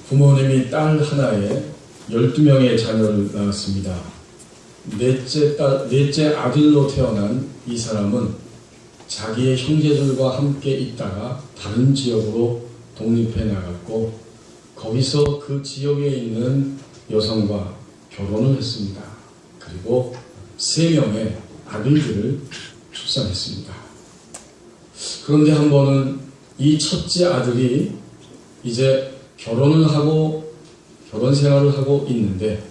부모님이 딸 하나에 12명의 자녀를 낳았습니다. 넷째 아들로 태어난 이 사람은 자기의 형제들과 함께 있다가 다른 지역으로 독립해 나갔고 거기서 그 지역에 있는 여성과 결혼을 했습니다. 그리고 3명의 아들들을 출산했습니다. 그런데 한 번은 이 첫째 아들이 이제 결혼을 하고 결혼 생활을 하고 있는데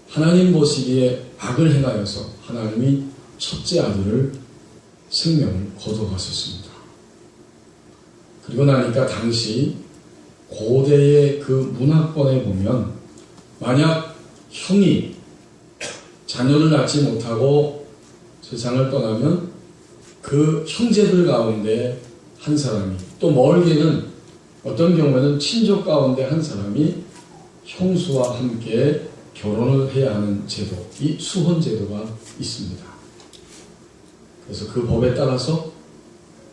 하나님 보시기에 악을 행하여서 하나님이 첫째 아들을 생명을 거둬갔었습니다. 그리고 나니까 당시 고대의 그 문화권에 보면 만약 형이 자녀를 낳지 못하고 세상을 떠나면 그 형제들 가운데 한 사람이, 또 멀게는 어떤 경우에는 친족 가운데 한 사람이 형수와 함께 결혼을 해야 하는 제도, 이 수혼 제도가 있습니다. 그래서 그 법에 따라서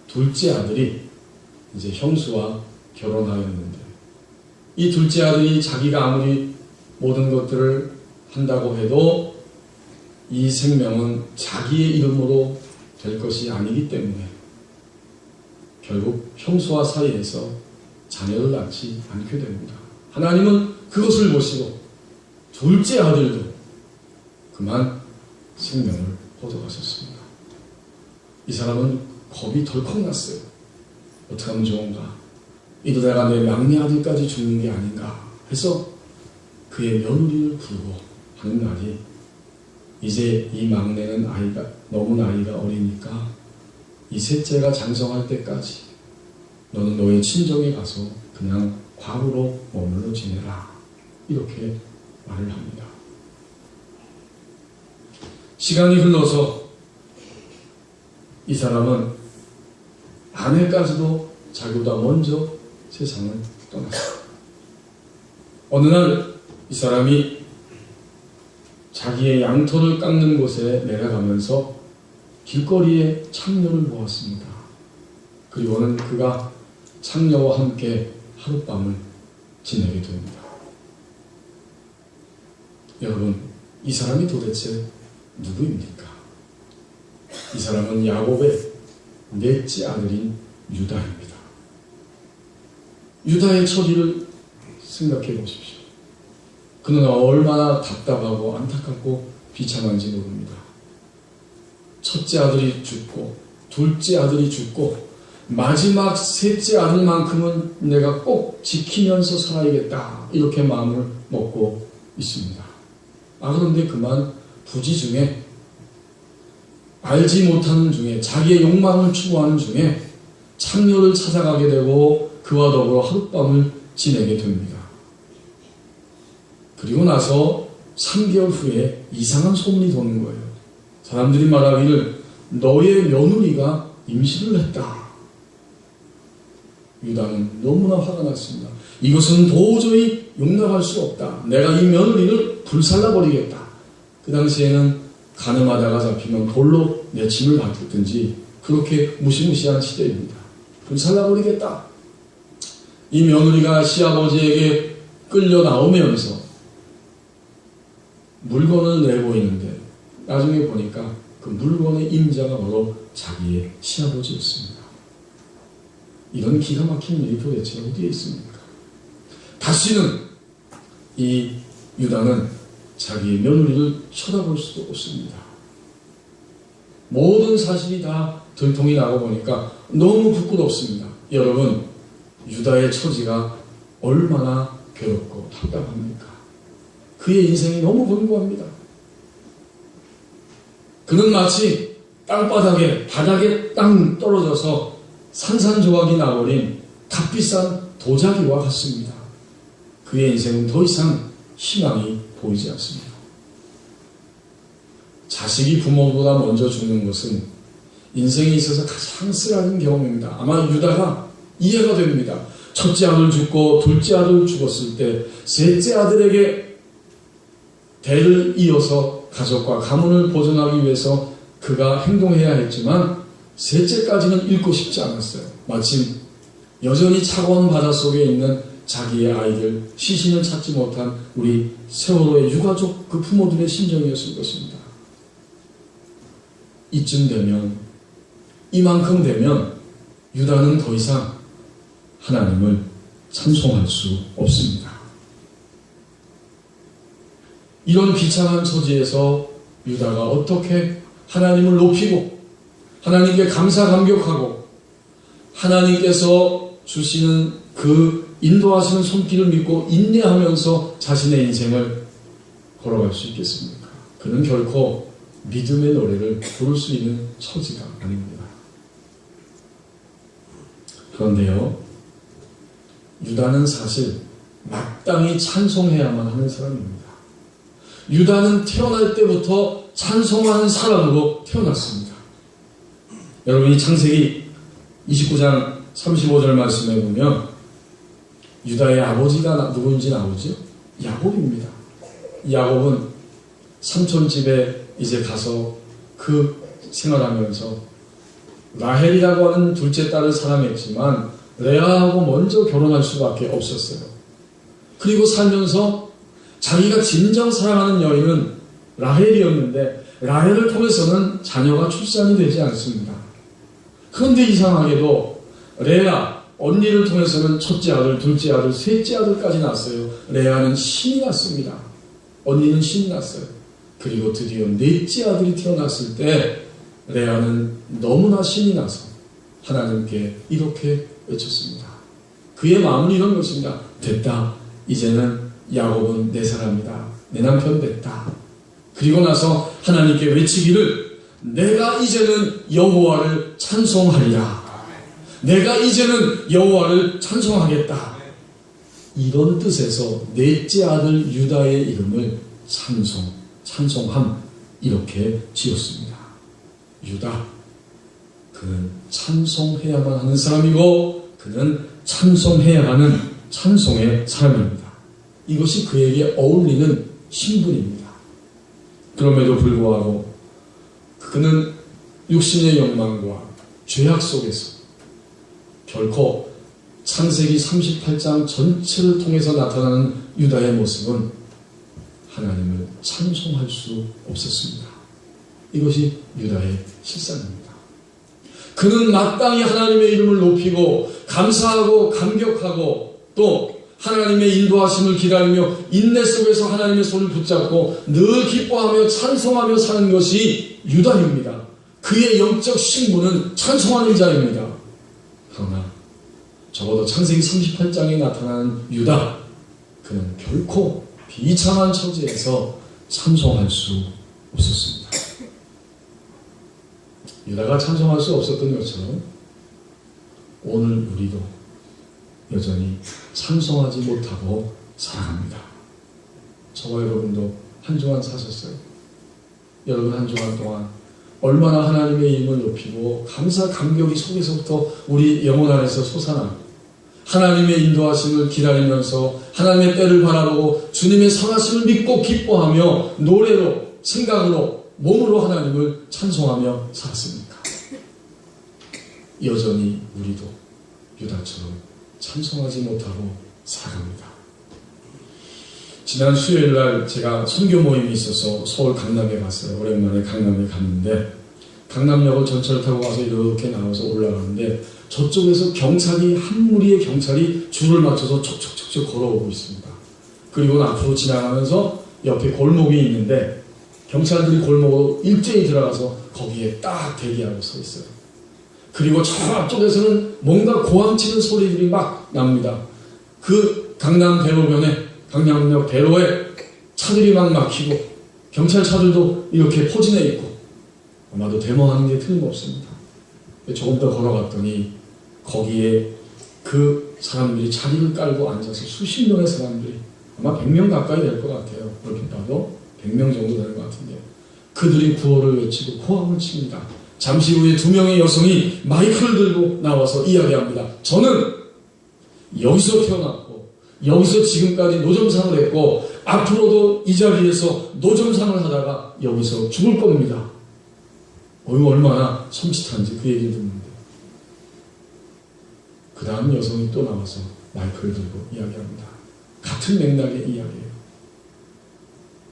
둘째 아들이 이제 형수와 결혼하였는데 이 둘째 아들이 자기가 아무리 모든 것들을 한다고 해도 이 생명은 자기의 이름으로 될 것이 아니기 때문에 결국 형수와 사이에서 자녀를 낳지 않게 됩니다. 하나님은 그것을 보시고 둘째 아들도 그만 생명을 거둬가셨습니다. 이 사람은 겁이 덜컥 났어요. 어떻게 하면 좋은가? 이러다가 내 막내 아들까지 죽는 게 아닌가 해서 그의 며느리를 부르고 하는 날이, 이제 이 막내는 너무 나이가 어리니까 이 셋째가 장성할 때까지 너는 너의 친정에 가서 그냥 과부로 머물러 지내라, 이렇게 말을 합니다. 시간이 흘러서 이 사람은 아내까지도 자기보다 먼저 세상을 떠났습니다. 어느 날 이 사람이 자기의 양털을 깎는 곳에 내려가면서 길거리에 창녀를 보았습니다. 그리고는 그가 창녀와 함께 하룻밤을 지내게 됩니다. 여러분, 이 사람이 도대체 누구입니까? 이 사람은 야곱의 넷째 아들인 유다입니다. 유다의 처지를 생각해 보십시오. 그는 얼마나 답답하고 안타깝고 비참한지 모릅니다. 첫째 아들이 죽고 둘째 아들이 죽고 마지막 셋째 아들만큼은 내가 꼭 지키면서 살아야겠다, 이렇게 마음을 먹고 있습니다. 그런데 그만 부지 중에, 알지 못하는 중에, 자기의 욕망을 추구하는 중에 창녀를 찾아가게 되고 그와 더불어 하룻밤을 지내게 됩니다. 그리고 나서 3개월 후에 이상한 소문이 도는 거예요. 사람들이 말하기를 너의 며느리가 임신을 했다. 유다는 너무나 화가 났습니다. 이것은 도저히 용납할 수 없다. 내가 이 며느리를 불살라버리겠다. 그 당시에는 가늠하다가 잡히면 돌로 내침을 받든지 그렇게 무시무시한 시대입니다. 불살라버리겠다. 이 며느리가 시아버지에게 끌려 나오면서 물건을 내보이는데 나중에 보니까 그 물건의 임자가 바로 자기의 시아버지였습니다. 이런 기가 막힌 일이 도대체 어디에 있습니까? 다시는 이 유다는 자기의 며느리를 쳐다볼 수도 없습니다. 모든 사실이 다 들통이 나고 보니까 너무 부끄럽습니다. 여러분, 유다의 처지가 얼마나 괴롭고 답답합니까? 그의 인생이 너무 견고합니다. 그는 마치 땅바닥에, 바닥에 땅 떨어져서 산산조각이 나버린 값비싼 도자기와 같습니다. 그의 인생은 더 이상 희망이 보이지 않습니다. 자식이 부모보다 먼저 죽는 것은 인생에 있어서 가장 쓰라린 경험입니다. 아마 유다가 이해가 됩니다. 첫째 아들 죽고 둘째 아들 죽었을 때 셋째 아들에게 대를 이어서 가족과 가문을 보존하기 위해서 그가 행동해야 했지만 셋째까지는 잃고 싶지 않았어요. 마침 여전히 차가운 바닷속에 있는 자기의 아이들, 시신을 찾지 못한 우리 세월호의 유가족 그 부모들의 심정이었을 것입니다. 이쯤 되면, 이만큼 되면 유다는 더 이상 하나님을 찬송할 수 없습니다. 이런 비참한 처지에서 유다가 어떻게 하나님을 높이고 하나님께 감사 감격하고 하나님께서 주시는 그 인도하시는 손길을 믿고 인내하면서 자신의 인생을 걸어갈 수 있겠습니까? 그는 결코 믿음의 노래를 부를 수 있는 처지가 아닙니다. 그런데요, 유다는 사실 마땅히 찬송해야만 하는 사람입니다. 유다는 태어날 때부터 찬송하는 사람으로 태어났습니다. 여러분이 창세기 29장 35절 말씀에 보면 유다의 아버지가 누구인지 나오죠? 야곱입니다. 야곱은 삼촌 집에 이제 가서 그 생활하면서 라헬이라고 하는 둘째 딸을 사랑했지만 레아하고 먼저 결혼할 수밖에 없었어요. 그리고 살면서 자기가 진정 사랑하는 여인은 라헬이었는데 라헬을 통해서는 자녀가 출산이 되지 않습니다. 그런데 이상하게도 레아, 언니를 통해서는 첫째 아들, 둘째 아들, 셋째 아들까지 낳았어요. 레아는 신이 났습니다. 언니는 신이 났어요. 그리고 드디어 넷째 아들이 태어났을 때 레아는 너무나 신이 나서 하나님께 이렇게 외쳤습니다. 그의 마음은 이런 것입니다. 됐다. 이제는 야곱은 내 사람이다. 내 남편 됐다. 그리고 나서 하나님께 외치기를 내가 이제는 여호와를 찬송하리라. 내가 이제는 여호와를 찬송하겠다. 이런 뜻에서 넷째 아들 유다의 이름을 찬송함 이렇게 지었습니다. 유다, 그는 찬송해야만 하는 사람이고 그는 찬송해야 하는 찬송의 사람입니다. 이것이 그에게 어울리는 신분입니다. 그럼에도 불구하고 그는 육신의 욕망과 죄악 속에서 결코 창세기 38장 전체를 통해서 나타나는 유다의 모습은 하나님을 찬송할 수 없었습니다. 이것이 유다의 실상입니다. 그는 마땅히 하나님의 이름을 높이고 감사하고 감격하고 또 하나님의 인도하심을 기다리며 인내 속에서 하나님의 손을 붙잡고 늘 기뻐하며 찬송하며 사는 것이 유다입니다. 그의 영적 신분은 찬송하는 자입니다. 그러나 적어도 창세기 38장에 나타나는 유다, 그는 결코 비참한 처지에서 찬송할 수 없었습니다. 유다가 찬송할 수 없었던 것처럼 오늘 우리도 여전히 찬송하지 못하고 살아갑니다. 저와 여러분도 한 주간 사셨어요. 여러분 한 주간 동안 얼마나 하나님의 이름을 높이고 감사 감격이 속에서부터 우리 영혼 안에서 솟아나고 하나님의 인도하심을 기다리면서 하나님의 때를 바라보고 주님의 선하심을 믿고 기뻐하며 노래로 생각으로 몸으로 하나님을 찬송하며 살았습니까? 여전히 우리도 유다처럼 찬송하지 못하고 살아갑니다. 지난 수요일날 제가 선교 모임이 있어서 서울 강남에 갔어요. 오랜만에 강남에 갔는데 강남역을 전철 타고 가서 이렇게 나와서 올라가는데 저쪽에서 경찰이 한 무리의 경찰이 줄을 맞춰서 촉촉촉촉 걸어오고 있습니다. 그리고 앞으로 지나가면서 옆에 골목이 있는데 경찰들이 골목으로 일제히 들어가서 거기에 딱 대기하고 서 있어요. 그리고 저 앞쪽에서는 뭔가 고함치는 소리들이 막 납니다. 그 강남 대로변에 강남역 대로에 차들이 막 막히고 경찰 차들도 이렇게 포진해 있고 아마도 데모하는 게 틀림없습니다. 조금 더 걸어갔더니 거기에 그 사람들이 자리를 깔고 앉아서 수십 명의 사람들이 아마 100명 가까이 될 것 같아요. 그렇게 봐도 100명 정도 되는 것 같은데 그들이 구호를 외치고 고함을 칩니다. 잠시 후에 2명의 여성이 마이크를 들고 나와서 이야기합니다. 저는 여기서 태어났고 여기서 지금까지 노점상을 했고 앞으로도 이 자리에서 노점상을 하다가 여기서 죽을 겁니다. 얼마나 섬찟한지 그 얘기를 듣는데 그 다음 여성이 또 나와서 마이크를 들고 이야기합니다. 같은 맥락의 이야기예요.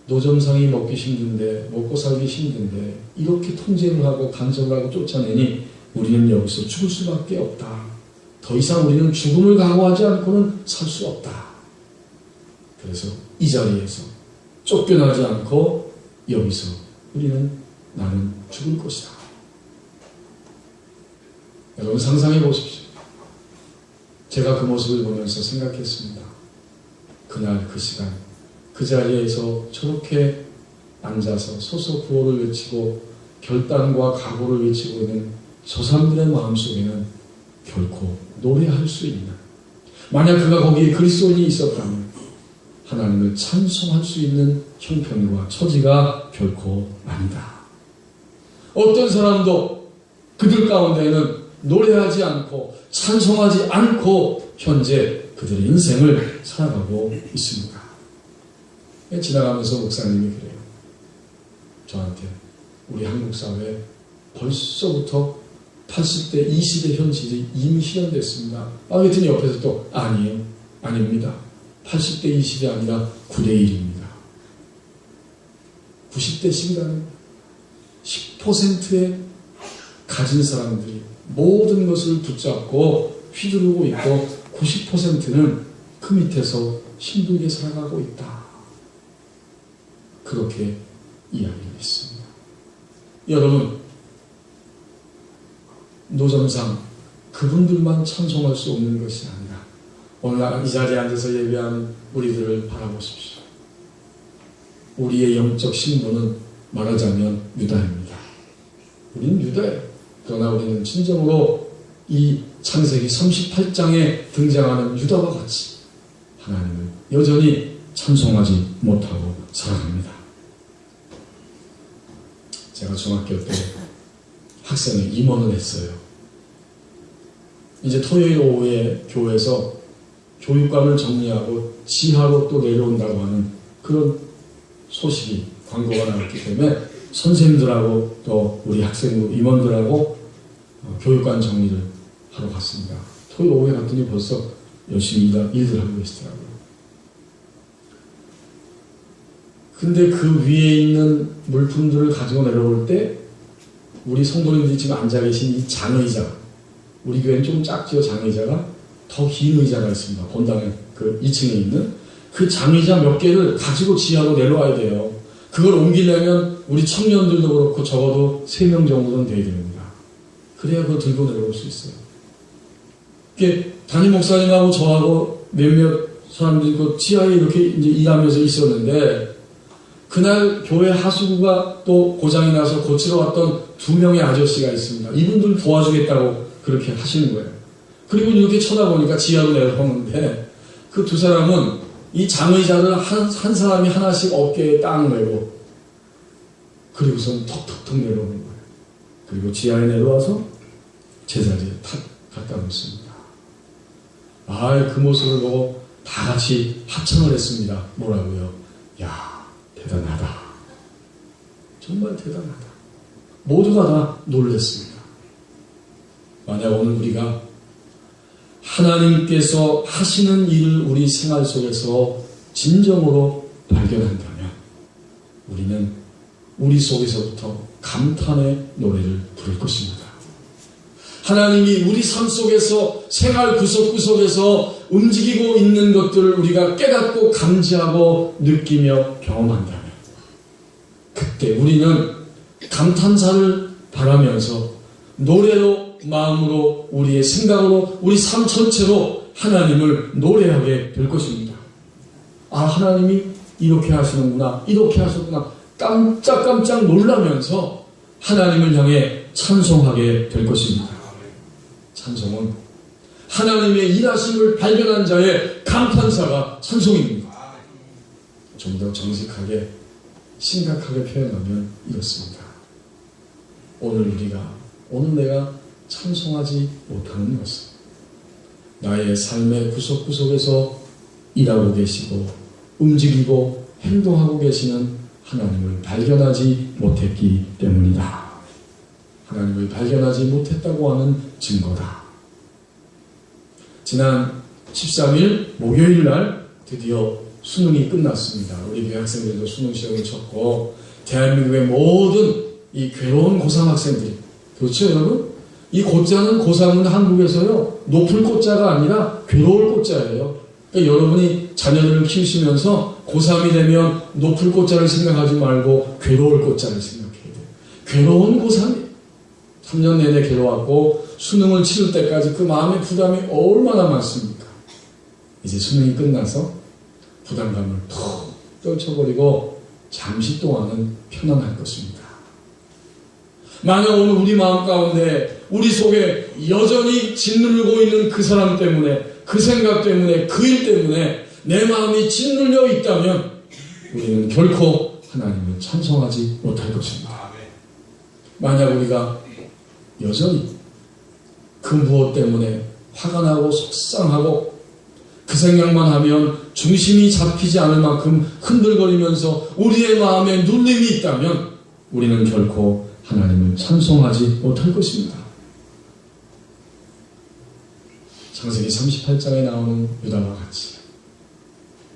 노점상이 먹기 힘든데, 먹고 살기 힘든데 이렇게 통제를 하고 간섭을 하고 쫓아내니 우리는 여기서 죽을 수밖에 없다. 더 이상 우리는 죽음을 각오하지 않고는 살 수 없다. 그래서 이 자리에서 쫓겨나지 않고 여기서 나는 죽을 것이다. 여러분 상상해 보십시오. 제가 그 모습을 보면서 생각했습니다. 그날 그 시간 그 자리에서 저렇게 앉아서 서서 구호를 외치고 결단과 각오를 외치고 있는 저 사람들의 마음속에는 결코 노래할 수 있는, 만약 그가 거기에 그리스도인이 있었다면 하나님을 찬송할 수 있는 형편과 처지가 결코 아니다. 어떤 사람도 그들 가운데는 노래하지 않고 찬송하지 않고 현재 그들의 인생을 살아가고 있습니다. 지나가면서 목사님이 그래요. 저한테 우리 한국 사회에 벌써부터 80대, 20의 현실이 이미 실현됐습니다. 그랬더니 옆에서 또 아니에요. 아닙니다. 80대, 20이 아니라 9대 1입니다. 90대씩이라는 10%의 가진 사람들이 모든 것을 붙잡고 휘두르고 있고 90%는 그 밑에서 힘들게 살아가고 있다. 그렇게 이야기를 했습니다. 여러분, 노점상 그분들만 찬송할 수 없는 것이 아니라 오늘 이 자리에 앉아서 예배하는 우리들을 바라보십시오. 우리의 영적 신분은 말하자면 유다입니다. 우리는 유다예요. 그러나 우리는 진정으로 이 창세기 38장에 등장하는 유다와 같이 하나님을 여전히 찬송하지 못하고 살아갑니다. 제가 중학교 때 학생회 임원을 했어요. 이제 토요일 오후에 교회에서 교육관을 정리하고 지하로 또 내려온다고 하는 그런 소식이 광고가 나왔기 때문에 선생님들하고 또 우리 학생부 임원들하고 교육관 정리를 하러 갔습니다. 토요일 오후에 갔더니 벌써 열심히 일들 하고 계시더라고요. 근데 그 위에 있는 물품들을 가지고 내려올 때 우리 성도님들이 지금 앉아 계신 이 장의자, 우리 교회는 좀 작지요. 장의자가 더 긴 의자가 있습니다. 본당에 그 2층에 있는 그 장의자 몇 개를 가지고 지하로 내려와야 돼요. 그걸 옮기려면 우리 청년들도 그렇고 적어도 3명 정도는 돼야 됩니다. 그래야 그거 들고 내려올 수 있어요. 이게 담임 목사님하고 저하고 몇몇 사람들이 그 지하에 이렇게 이제 일하면서 있었는데 그날 교회 하수구가 또 고장이 나서 고치러 왔던 2명의 아저씨가 있습니다. 이분들 도와주겠다고 그렇게 하시는 거예요. 그리고 이렇게 쳐다보니까 지하로 내려오는데 그 2사람은 이 장의자를 한 사람이 하나씩 어깨에 딱 메고 그리고선 턱턱턱 내려오는 거예요. 그리고 지하에 내려와서 제자리에 탁 갖다 놓습니다. 그 모습을 보고 다 같이 합창을 했습니다. 뭐라고요? 야, 대단하다. 정말 대단하다. 모두가 다 놀랐습니다. 만약 오늘 우리가 하나님께서 하시는 일을 우리 생활 속에서 진정으로 발견한다면 우리는 우리 속에서부터 감탄의 노래를 부를 것입니다. 하나님이 우리 삶 속에서 생활 구석구석에서 움직이고 있는 것들을 우리가 깨닫고 감지하고 느끼며 경험한다면 그때 우리는 감탄사를 바라면서 노래로 마음으로 우리의 생각으로 우리 삶 전체로 하나님을 노래하게 될 것입니다. 하나님이 이렇게 하시는구나, 이렇게 하셨구나 깜짝깜짝 놀라면서 하나님을 향해 찬송하게 될 것입니다. 찬송은 하나님의 일하심을 발견한 자의 감탄사가 찬송입니다. 좀 더 정직하게 심각하게 표현하면 이렇습니다. 오늘 내가 찬송하지 못하는 것은 나의 삶의 구석구석에서 일하고 계시고 움직이고 행동하고 계시는 하나님을 발견하지 못했기 때문이다. 하나님을 발견하지 못했다고 하는 증거다. 지난 13일 목요일 날 드디어 수능이 끝났습니다. 우리 교회 학생들도 수능 시험을 쳤고 대한민국의 모든 이 괴로운 고3 학생들이, 그렇죠 여러분? 이 고자는 고3은 한국에서요 높을 고자가 아니라 괴로울 고자예요. 그러니까 여러분이 자녀들을 키우시면서 고3이 되면 높을 고자를 생각하지 말고 괴로울 고자를 생각해야 돼요. 괴로운 고3이 3년 내내 괴로웠고 수능을 치를 때까지 그 마음의 부담이 얼마나 많습니까? 이제 수능이 끝나서 부담감을 툭 떨쳐버리고 잠시 동안은 편안할 것입니다. 만약 오늘 우리 마음 가운데 우리 속에 여전히 짓누르고 있는 그 사람 때문에, 그 생각 때문에, 그 일 때문에 내 마음이 짓눌려 있다면 우리는 결코 하나님을 찬송하지 못할 것입니다. 만약 우리가 여전히 그 무엇 때문에 화가 나고 속상하고 그 생각만 하면 중심이 잡히지 않을 만큼 흔들거리면서 우리의 마음에 눌림이 있다면 우리는 결코 하나님을 찬송하지 못할 것입니다. 창세기 38장에 나오는 유다와 같이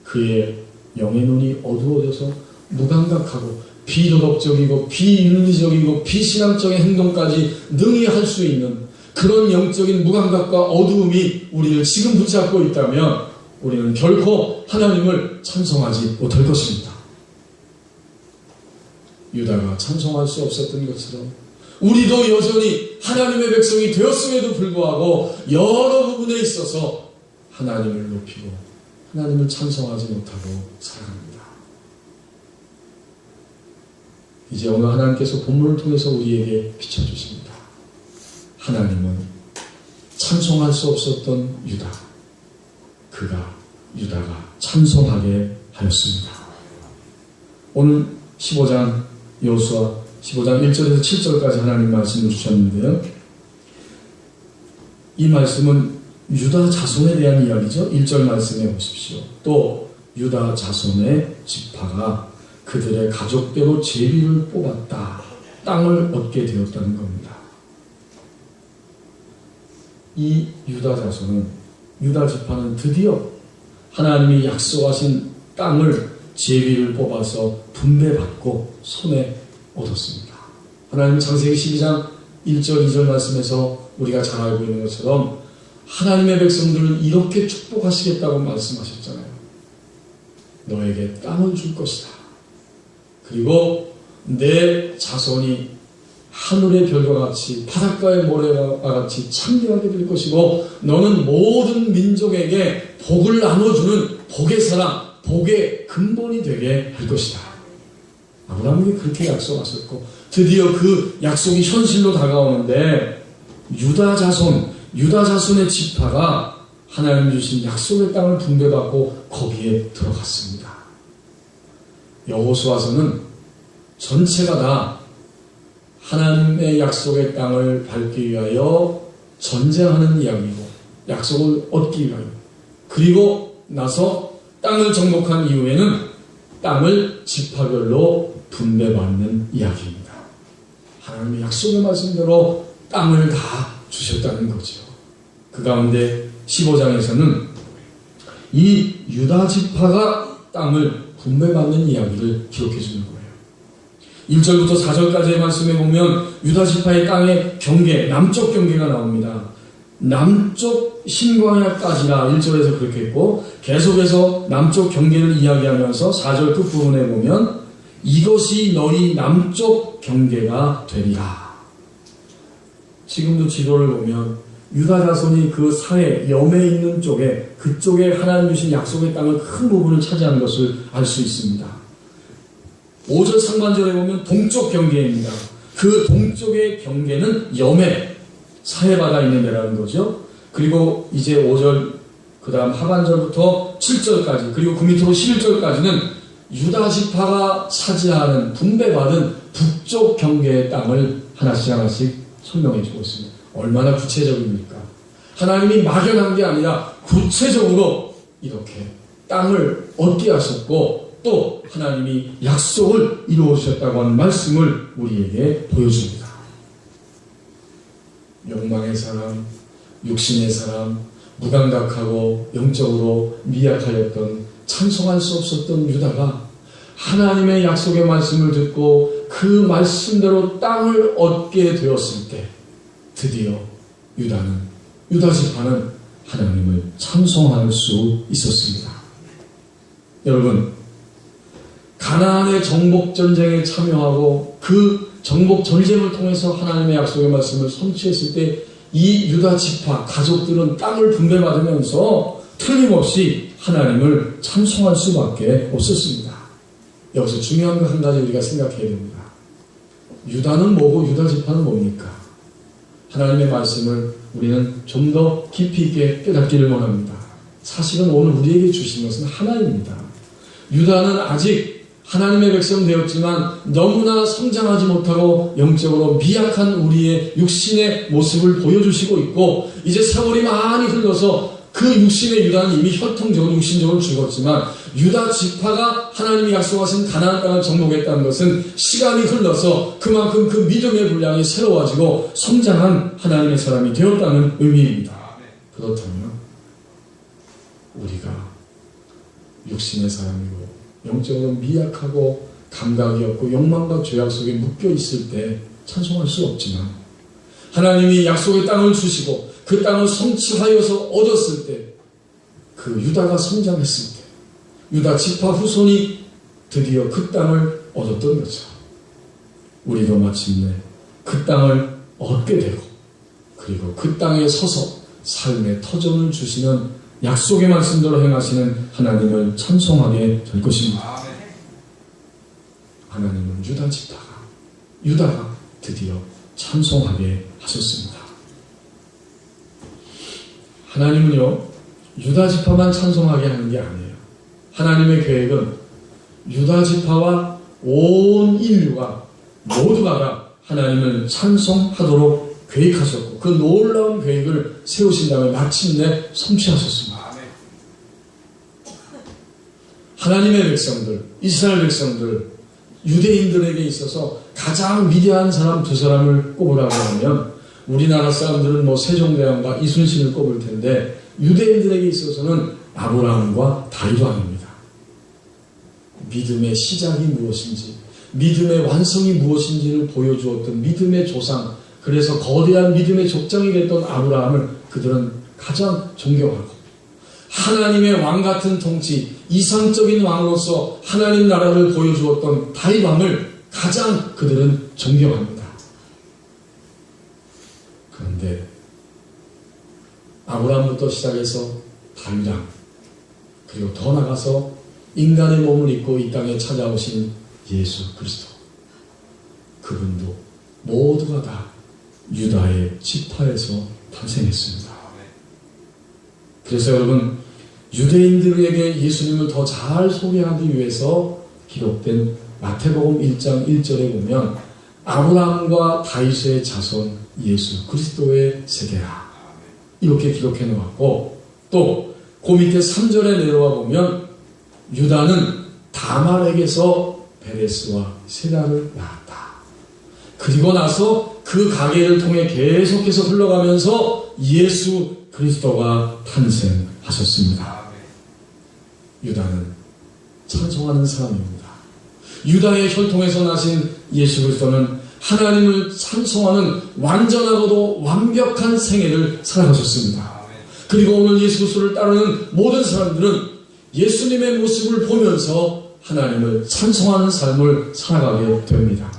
그의 영의 눈이 어두워져서 무감각하고 비도덕적이고 비윤리적이고 비신앙적인 행동까지 능히 할 수 있는 그런 영적인 무감각과 어두움이 우리를 지금 붙잡고 있다면 우리는 결코 하나님을 찬송하지 못할 것입니다. 유다가 찬송할 수 없었던 것처럼 우리도 여전히 하나님의 백성이 되었음에도 불구하고 여러 부분에 있어서 하나님을 높이고 하나님을 찬송하지 못하고 살아갑니다. 이제 오늘 하나님께서 본문을 통해서 우리에게 비춰주십니다. 하나님은 찬송할 수 없었던 유다가 찬송하게 하였습니다. 오늘 15장 여호수아 15장 1절에서 7절까지 하나님 말씀을 주셨는데요. 이 말씀은 유다 자손에 대한 이야기죠. 1절 말씀해 보십시오. 또 유다 자손의 지파가 그들의 가족대로 제비를 뽑았다. 땅을 얻게 되었다는 겁니다. 이 유다 자손은, 유다 지파는 드디어 하나님이 약속하신 땅을 제비를 뽑아서 분배받고 손에 얻었습니다. 하나님 창세기 12장 1절 2절 말씀에서 우리가 잘 알고 있는 것처럼 하나님의 백성들을 이렇게 축복하시겠다고 말씀하셨잖아요. 너에게 땅을 줄 것이다. 그리고 내 자손이 하늘의 별과 같이 바닷가의 모래와 같이 창대하게 될 것이고 너는 모든 민족에게 복을 나눠주는 복의 사람, 복의 근본이 되게 할 것이다. 아브라함에게 그렇게 약속하셨고 드디어 그 약속이 현실로 다가오는데 유다 자손의 지파가 하나님 주신 약속의 땅을 분배받고 거기에 들어갔습니다. 여호수아서는 전체가 다 하나님의 약속의 땅을 밟기 위하여 전쟁하는 이야기고 약속을 얻기 위하여 그리고 나서 땅을 정복한 이후에는 땅을 지파별로 분배받는 이야기입니다. 하나님의 약속의 말씀대로 땅을 다 주셨다는 거죠. 그 가운데 15장에서는 이 유다 지파가 땅을 분배받는 이야기를 기록해 주는 거예요. 1절부터 4절까지의 말씀에 보면 유다 지파의 땅의 경계, 남쪽 경계가 나옵니다. 남쪽 신광야까지라 1절에서 그렇게 했고 계속해서 남쪽 경계를 이야기하면서 4절 끝부분에 보면 이것이 너희 남쪽 경계가 되리라. 지금도 지도를 보면 유다 자손이 그 사해 염에 있는 쪽에 그쪽에 하나님 주신 약속의 땅을 큰 부분을 차지하는 것을 알 수 있습니다. 5절 상반절에 보면 동쪽 경계입니다. 그 동쪽의 경계는 염해 사해바다 있는 데라는 거죠. 그리고 이제 5절 그 다음 하반절부터 7절까지 그리고 그 밑으로 11절까지는 유다 지파가 차지하는 분배받은 북쪽 경계의 땅을 하나씩 설명해 주고 있습니다. 얼마나 구체적입니까? 하나님이 막연한 게 아니라 구체적으로 이렇게 땅을 얻게 하셨고 또 하나님이 약속을 이루어 주셨다고 하는 말씀을 우리에게 보여줍니다. 욕망의 사람, 육신의 사람, 무감각하고 영적으로 미약하였던, 찬송할 수 없었던 유다가 하나님의 약속의 말씀을 듣고 그 말씀대로 땅을 얻게 되었을 때 드디어 유다 지파는 하나님을 찬송할 수 있었습니다. 여러분, 가나안의 정복 전쟁에 참여하고 그 정복 전쟁을 통해서 하나님의 약속의 말씀을 성취했을 때 이 유다 지파 가족들은 땅을 분배받으면서 틀림없이 하나님을 찬송할 수밖에 없었습니다. 여기서 중요한 거 한 가지 우리가 생각해야 됩니다. 유다는 뭐고 유다 지파는 뭡니까? 하나님의 말씀을 우리는 좀 더 깊이 있게 깨닫기를 원합니다. 사실은 오늘 우리에게 주신 것은 하나입니다. 유다는 아직 하나님의 백성 되었지만 너무나 성장하지 못하고 영적으로 미약한 우리의 육신의 모습을 보여주시고 있고, 이제 세월이 많이 흘러서 그 육신의 유다는 이미 혈통적으로 육신적으로 죽었지만 유다 지파가 하나님이 약속하신 가나안 땅을 정복했다는 것은 시간이 흘러서 그만큼 그 믿음의 분량이 새로워지고 성장한 하나님의 사람이 되었다는 의미입니다. 그렇다면 우리가 육신의 사람이고 영적으로 미약하고 감각이 없고 욕망과 죄악 속에 묶여 있을 때 찬송할 수 없지만, 하나님이 약속의 땅을 주시고 그 땅을 성취하여서 얻었을 때, 그 유다가 성장했을 때 유다 지파 후손이 드디어 그 땅을 얻었던 거죠. 우리도 마침내 그 땅을 얻게 되고, 그리고 그 땅에 서서 삶의 터전을 주시는 약속의 말씀대로 행하시는 하나님을 찬송하게 될 것입니다. 하나님은 유다가 드디어 찬송하게 하셨습니다. 하나님은요, 유다 지파만 찬송하게 하는 게 아니에요. 하나님의 계획은 유다 지파와 온 인류가 모두가 다 하나님을 찬송하도록 계획하셨고, 그 놀라운 계획을 세우신 다음에 마침내 성취하셨습니다. 하나님의 백성들, 이스라엘 백성들, 유대인들에게 있어서 가장 위대한 사람 두 사람을 꼽으라고 하면 우리나라 사람들은 세종대왕과 이순신을 꼽을 텐데, 유대인들에게 있어서는 아브라함과 다윗 왕입니다. 믿음의 시작이 무엇인지, 믿음의 완성이 무엇인지를 보여주었던 믿음의 조상, 그래서 거대한 믿음의 족장이 됐던 아브라함을 그들은 가장 존경하고, 하나님의 왕 같은 통치, 이상적인 왕으로서 하나님 나라를 보여주었던 다윗 왕을 가장 그들은 존경합니다. 그런데 아브라함부터 시작해서 다윗 왕, 그리고 더 나가서 인간의 몸을 입고 이 땅에 찾아오신 예수 그리스도, 그분도 모두가 다 유다의 지파에서 탄생했습니다. 그래서 여러분, 유대인들에게 예수님을 더 잘 소개하기 위해서 기록된 마태복음 1장 1절에 보면 아브라함과 다윗의 자손 예수 그리스도의 세대라, 이렇게 기록해 놓았고, 또 그 밑에 3절에 내려와 보면 유다는 다말에게서 베레스와 세라를 낳았다. 그리고 나서 그 가계를 통해 계속해서 흘러가면서 예수 그리스도가 탄생하셨습니다. 유다는 찬송하는 사람입니다. 유다의 혈통에서 나신 예수 그리스도는 하나님을 찬송하는 완전하고도 완벽한 생애를 살아가셨습니다. 그리고 오늘 예수 그리스도를 따르는 모든 사람들은 예수님의 모습을 보면서 하나님을 찬송하는 삶을 살아가게 됩니다.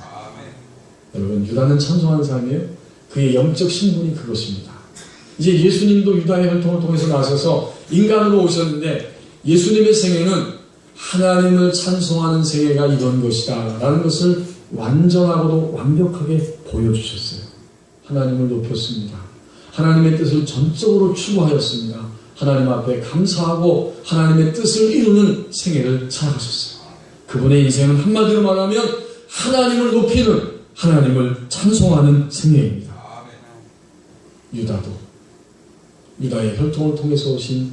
여러분, 유다는 찬송하는 사람이에요. 그의 영적 신분이 그것입니다. 이제 예수님도 유다의 혈통을 통해서 나셔서 인간으로 오셨는데, 예수님의 생애는 하나님을 찬송하는 생애가 이런 것이다 라는 것을 완전하고도 완벽하게 보여주셨어요. 하나님을 높였습니다. 하나님의 뜻을 전적으로 추구하였습니다. 하나님 앞에 감사하고 하나님의 뜻을 이루는 생애를 살아가셨어요. 그분의 인생은 한마디로 말하면 하나님을 높이는, 하나님을 찬송하는 생애입니다. 유다의 혈통을 통해서 오신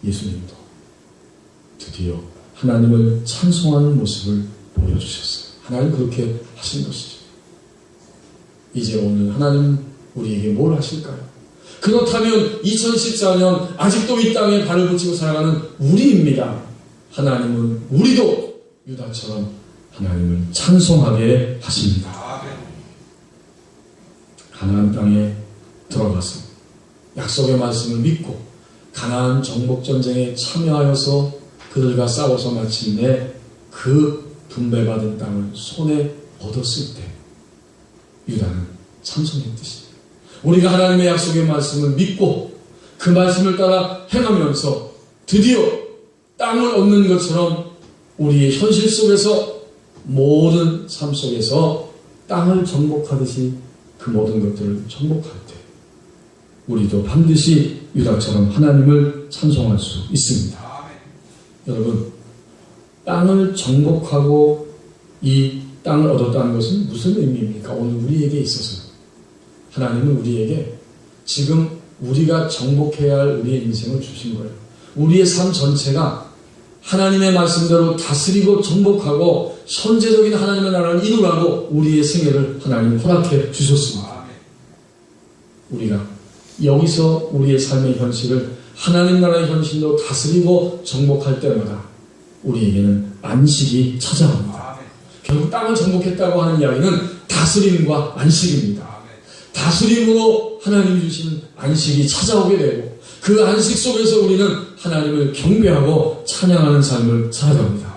예수님도 드디어 하나님을 찬송하는 모습을 보여주셨어요. 하나님 그렇게 하신 것이죠. 이제 오늘 하나님 우리에게 뭘 하실까요? 그렇다면 2014년 아직도 이 땅에 발을 붙이고 살아가는 우리입니다. 하나님은 우리도 유다처럼 하나님을 찬송하게 하십니다. 가나안 땅에 들어가서 약속의 말씀을 믿고 가나안 정복전쟁에 참여하여서 그들과 싸워서 마침내 그 분배받은 땅을 손에 얻었을 때 유다는 찬송했듯이 우리가 하나님의 약속의 말씀을 믿고 그 말씀을 따라 행하면서 드디어 땅을 얻는 것처럼 우리의 현실 속에서 모든 삶 속에서 땅을 정복하듯이 그 모든 것들을 정복할 때 우리도 반드시 유다처럼 하나님을 찬송할 수 있습니다. 여러분, 땅을 정복하고 이 땅을 얻었다는 것은 무슨 의미입니까? 오늘 우리에게 있어서 하나님은 우리에게 지금 우리가 정복해야 할 우리의 인생을 주신 거예요. 우리의 삶 전체가 하나님의 말씀대로 다스리고 정복하고 선제적인 하나님의 나라를 이루라고 우리의 생애를 하나님 허락해 주셨습니다. 우리가 여기서 우리의 삶의 현실을 하나님 나라의 현실로 다스리고 정복할 때마다 우리에게는 안식이 찾아옵니다. 결국 땅을 정복했다고 하는 이야기는 다스림과 안식입니다. 다스림으로 하나님이 주시는 안식이 찾아오게 되고 그 안식 속에서 우리는 하나님을 경배하고 찬양하는 삶을 살아갑니다.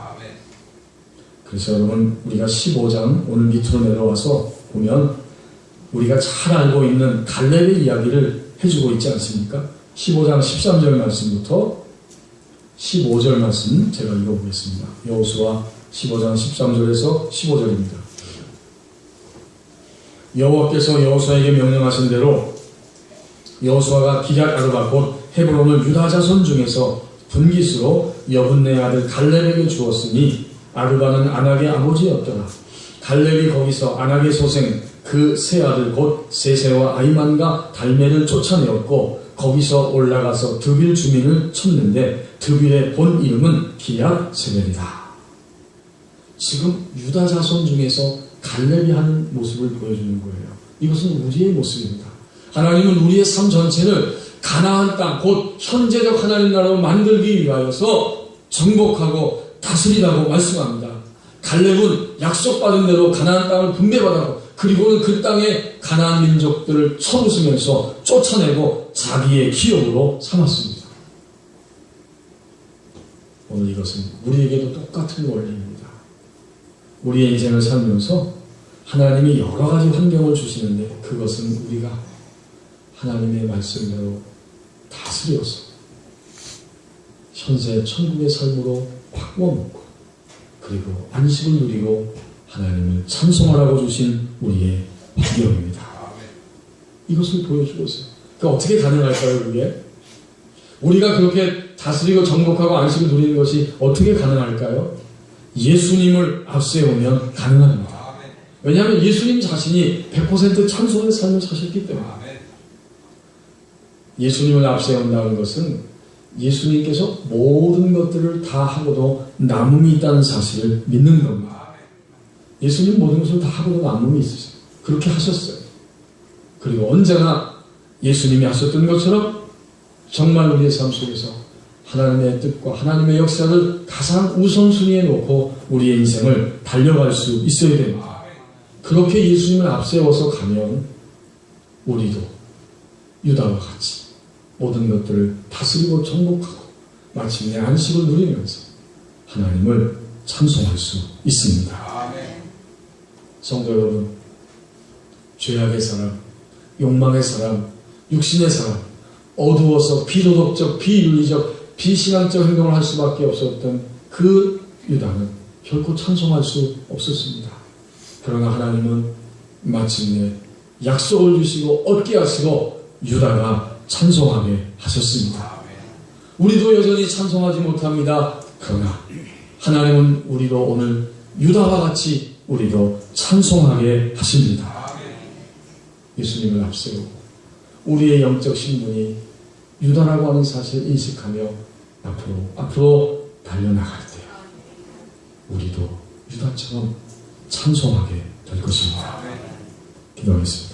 그래서 여러분, 우리가 15장 오늘 밑으로 내려와서 보면 우리가 잘 알고 있는 갈렙의 이야기를 해주고 있지 않습니까? 15장 13절 말씀부터 15절 말씀 제가 읽어보겠습니다. 여호수아 15장 13절에서 15절입니다. 여호와께서 여호수아에게 명령하신 대로 여호수아가 기럇 아르바 곧 헤브론을 유다 자손 중에서 분깃으로 여분네 아들 갈렙에게 주었으니 아르바는 아낙의 아버지였더라. 갈렙이 거기서 아낙의 소생 그 세 아들 곧 세세와 아이만과 달메를 쫓아내었고 거기서 올라가서 드빌 주민을 쳤는데 드빌의 본 이름은 기럇 세벨이다. 지금 유다 자손 중에서 갈렙이 하는 모습을 보여주는 거예요. 이것은 우리의 모습입니다. 하나님은 우리의 삶 전체를 가나안 땅, 곧 현재적 하나님 나라로 만들기 위하여서 정복하고 다스리라고 말씀합니다. 갈렙은 약속받은 대로 가나안 땅을 분배받았고 그리고는 그 땅에 가나안 민족들을 쳐부수면서 쫓아내고 자기의 기업으로 삼았습니다. 오늘 이것은 우리에게도 똑같은 원리입니다. 우리의 인생을 살면서 하나님이 여러 가지 환경을 주시는데 그것은 우리가 하나님의 말씀대로 다스려서 현재 천국의 삶으로 바꾸어 먹고 그리고 안식을 누리고 하나님을 찬송하라고 주신 우리의 환경입니다. 이것을 보여주고 있어요. 그러니까 어떻게 가능할까요, 그게? 우리가 그렇게 다스리고 정복하고 안식을 누리는 것이 어떻게 가능할까요? 예수님을 앞세우면 가능합니다. 왜냐하면 예수님 자신이 100% 찬송의 삶을 사셨기 때문에. 예수님을 앞세운다는 것은 예수님께서 모든 것들을 다 하고도 남음이 있다는 사실을 믿는 겁니다. 예수님 모든 것을 다 하고도 남음이 있으세요. 그렇게 하셨어요. 그리고 언제나 예수님이 하셨던 것처럼 정말 우리의 삶 속에서 하나님의 뜻과 하나님의 역사를 가장 우선순위에 놓고 우리의 인생을 달려갈 수 있어야 됩니다. 그렇게 예수님을 앞세워서 가면 우리도 유다와 같이 모든 것들을 다스리고 정복하고 마침내 안식을 누리면서 하나님을 찬송할 수 있습니다. 성도 여러분, 죄악의 사람, 욕망의 사람, 육신의 사람, 어두워서 비도덕적, 비윤리적, 비신앙적 행동을 할 수밖에 없었던 그 유다는 결코 찬송할 수 없었습니다. 그러나 하나님은 마침내 약속을 주시고 얻게 하시고 유다가 찬송하게 하셨습니다. 우리도 여전히 찬송하지 못합니다. 그러나 하나님은 우리도 오늘 유다와 같이 우리도 찬송하게 하십니다. 예수님을 앞세우고 우리의 영적 신분이 유다라고 하는 사실을 인식하며 앞으로 달려나갈 때 우리도 유다처럼 찬송하게 될 것입니다. 기도하겠습니다.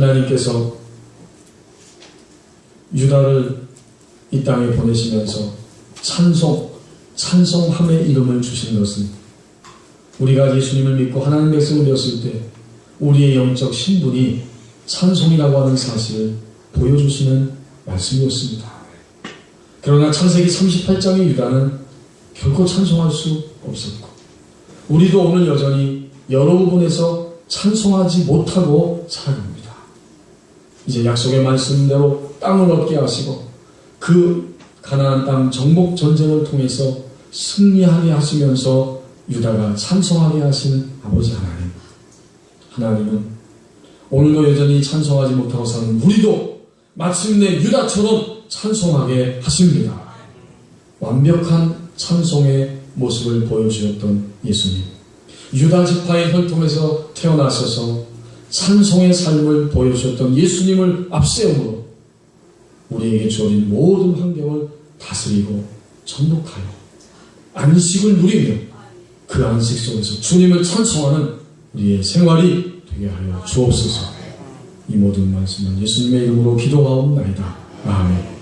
하나님께서 유다를 이 땅에 보내시면서 찬송함의 이름을 주신 것은 우리가 예수님을 믿고 하나님 백성이 되었을 때 우리의 영적 신분이 찬송이라고 하는 사실을 보여주시는 말씀이었습니다. 그러나 창세기 38장의 유다는 결코 찬송할 수 없었고 우리도 오늘 여전히 여러 부분에서 찬송하지 못하고 살아갑니다. 이제 약속의 말씀대로 땅을 얻게 하시고 그 가나안 땅 정복 전쟁을 통해서 승리하게 하시면서 유다가 찬송하게 하신 아버지 하나님, 하나님은 오늘도 여전히 찬송하지 못하고 사는 우리도 마침내 유다처럼 찬송하게 하십니다. 완벽한 찬송의 모습을 보여주셨던 예수님, 유다 지파의 혈통에서 태어나셔서 찬송의 삶을 보여주셨던 예수님을 앞세움으로 우리에게 주어진 모든 환경을 다스리고 정복하여 안식을 누리며 그 안식 속에서 주님을 찬송하는 우리의 생활이 되게 하여 주옵소서. 이 모든 말씀은 예수님의 이름으로 기도하옵나이다. 아멘.